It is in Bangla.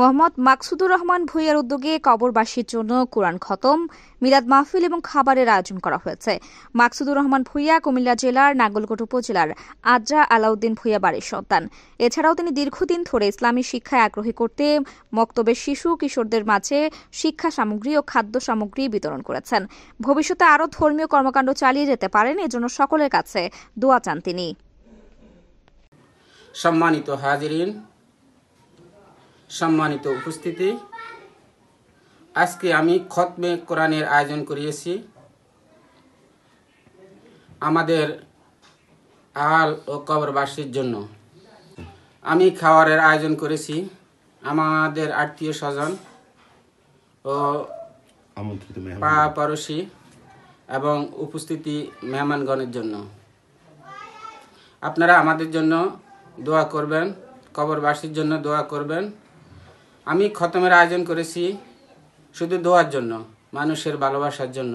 মোহাম্মদ মাকসুদুর রহমান ভূঁইয়ার উদ্যোগে কবরবাসীর জন্য কোরআন খতম, মিলাদ মাহফিল এবং খাবারের আয়োজন করা হয়েছে। মাকসুদুর রহমান ভূঁইয়া কুমিল্লা জেলার নাঙ্গলকোট উপজেলার আদ্রা আলাউদ্দিন ভূঁইয়া বাড়ির সন্তান। এছাড়াও তিনি দীর্ঘদিন ধরে ইসলামী শিক্ষায় আগ্রহী করতে মক্তবের শিশু কিশোরদের মাঝে শিক্ষা সামগ্রী ও খাদ্য সামগ্রী বিতরণ করেছেন। ভবিষ্যতে আরও ধর্মীয় কর্মকাণ্ড চালিয়ে যেতে পারেন, এজন্য সকলের কাছে দোয়া চান তিনি। সম্মানিত হাজিরিন, সম্মানিত উপস্থিতি, আজকে আমি খতমে কোরআনের আয়োজন করিয়েছি আমাদের আহাল ও কবরবাসীর জন্য। আমি খাবারের আয়োজন করেছি আমাদের আত্মীয় স্বজন ও পাড়াপড়শি এবং উপস্থিতি মেহমানগণের জন্য। আপনারা আমাদের জন্য দোয়া করবেন, কবরবাসীর জন্য দোয়া করবেন। আমি খতমের আয়োজন করেছি শুধু দোয়ার জন্য, মানুষের ভালোবাসার জন্য।